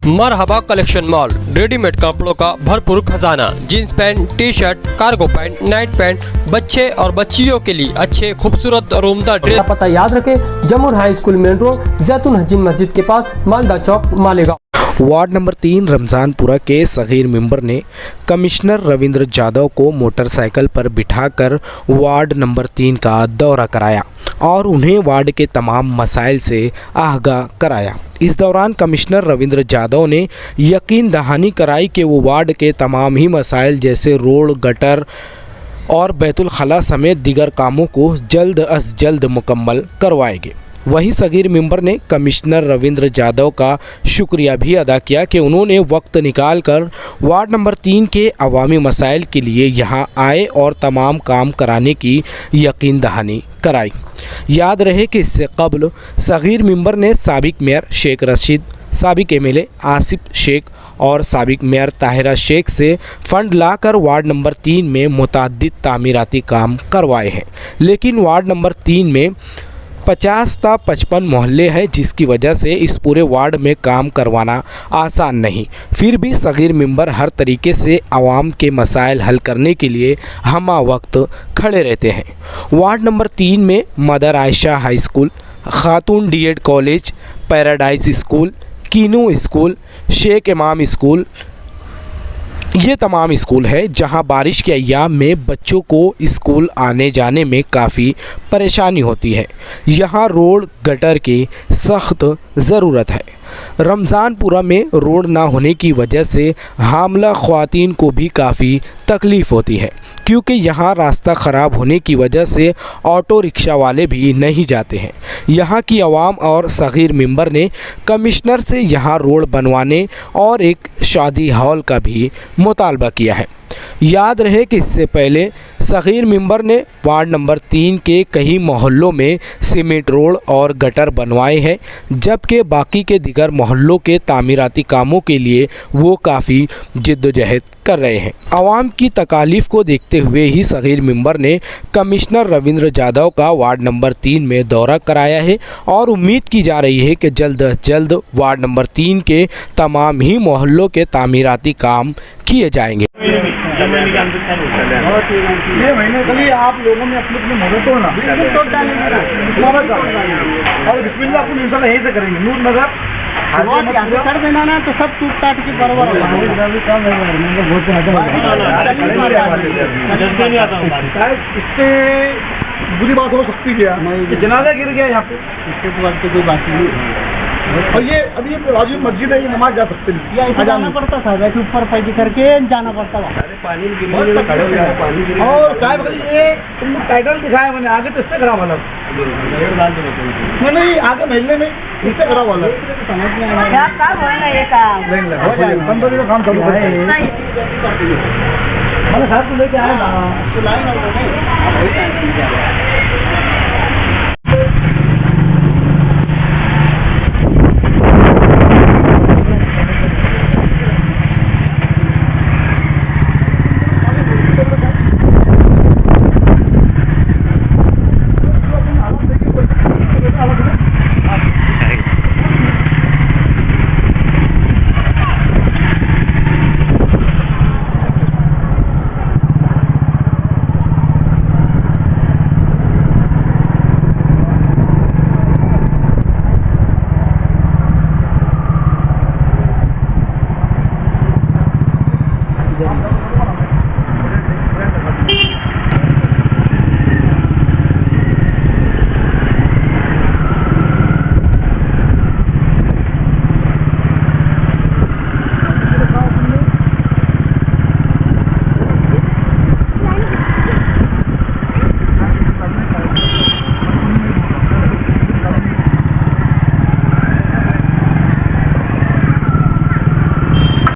मरहबा collection mall, readymade कपड़ों का भरपूर खजाना, jeans pant, T shirt, cargo pant, night pant, बच्चे और बच्चियों के लिए अच्छे खूबसूरत और उम्दा ड्रेस। पता याद रखें, जमुर हाई स्कूल मेन रोड, जैतून हजीन मस्जिद के पास, मालदा चौक, मालेगांव। वार्ड नंबर 3 रमज़ानपुरा के सगीर मेंबर ने कमिश्नर रविंद्र यादव को मोटरसाइकिल पर बिठाकर वार्ड नंबर 3 का दौरा कराया और उन्हें वार्ड के तमाम मसाइल से आगाह कराया। इस दौरान कमिश्नर रविंद्र यादव ने यकीन दहानी कराई कि वो वार्ड के तमाम ही मसाइल जैसे रोड, गटर और बैतुल खला समेत दीगर कामों को जल्द अज जल्द मुकम्मल करवाएंगे। वहीं सगीर मेंबर ने कमिश्नर रविंद्र यादव का शुक्रिया भी अदा किया कि उन्होंने वक्त निकालकर वार्ड नंबर 3 के अवामी मसाइल के लिए यहां आए और तमाम काम कराने की यकीन दहानी कराई। याद रहे कि इससे कबल सगीर मेंबर ने साबिक मेयर शेख रशीद, साबिक एमएलए आसिफ शेख और साबिक मेयर ताहिरा शेख से फंड लाकर वार्ड नंबर 3 में मुतअद्दिद तामीराती काम करवाए हैं, लेकिन वार्ड नंबर 3 में 50 ता 55 मोहल्ले हैं, जिसकी वजह से इस पूरे वार्ड में काम करवाना आसान नहीं। फिर भी सगीर मेंबर हर तरीके से आवाम के मसाइल हल करने के लिए हमा वक्त खड़े रहते हैं। वार्ड नंबर 3 में mother Ayesha high school, Khatoon DEd college, paradise school, कीनू स्कूल, शेख इमाम स्कूल, ये तमाम स्कूल है जहां बारिश के अय्याम में बच्चों को स्कूल आने जाने में काफ़ी परेशानी होती है। यहां रोड गटर की सख्त ज़रूरत है। रमज़ानपुरा में रोड ना होने की वजह से हामला ख़वातीन को भी काफ़ी तकलीफ़ होती है, क्योंकि यहाँ रास्ता ख़राब होने की वजह से ऑटो रिक्शा वाले भी नहीं जाते हैं। यहाँ की आवाम और सगीर मेंबर ने कमिश्नर से यहाँ रोड बनवाने और एक शादी हॉल का भी मुतालबा किया है। याद रहे कि इससे पहले सगीर मेंबर ने वार्ड नंबर 3 के कई मोहल्लों में सीमेंट रोड और गटर बनवाए हैं, जबकि बाकी के दिगर मोहल्लों के तामीराती कामों के लिए वो काफ़ी जिद्दोजहद कर रहे हैं। आवाम की तकालीफ को देखते हुए ही सगीर मेंबर ने कमिश्नर रविंद्र यादव का वार्ड नंबर 3 में दौरा कराया है और उम्मीद की जा रही है कि जल्द अज जल्द वार्ड नंबर 3 के तमाम ही मोहल्लों के तामीराती काम किए जाएंगे। ये महीने के लिए आप लोगों ने अपने मदद हो ना और बिस्मिल्लाह आपको इंशाल्लाह यहीं से करेंगे। नूर नगर कर देना ना तो सब टूट टाट के बराबर इससे बुरी बात हो सकती है। जनाजा गिर गया यहाँ पे, इसके बाद तो कोई बात नहीं। और ये अभी राजू मस्जिद है, ये नमाज जा सकते नहीं, या जाना पड़ता था वैसे ऊपर पैसे करके जाना पड़ता था। और साहब ये तुमने टाइटल दिखाया मैंने आगे तो इससे खराब वाला नहीं, आगे महीने में इससे खराब वाला पंद्रह का काम करूँ मैंने साहब को लेके आया।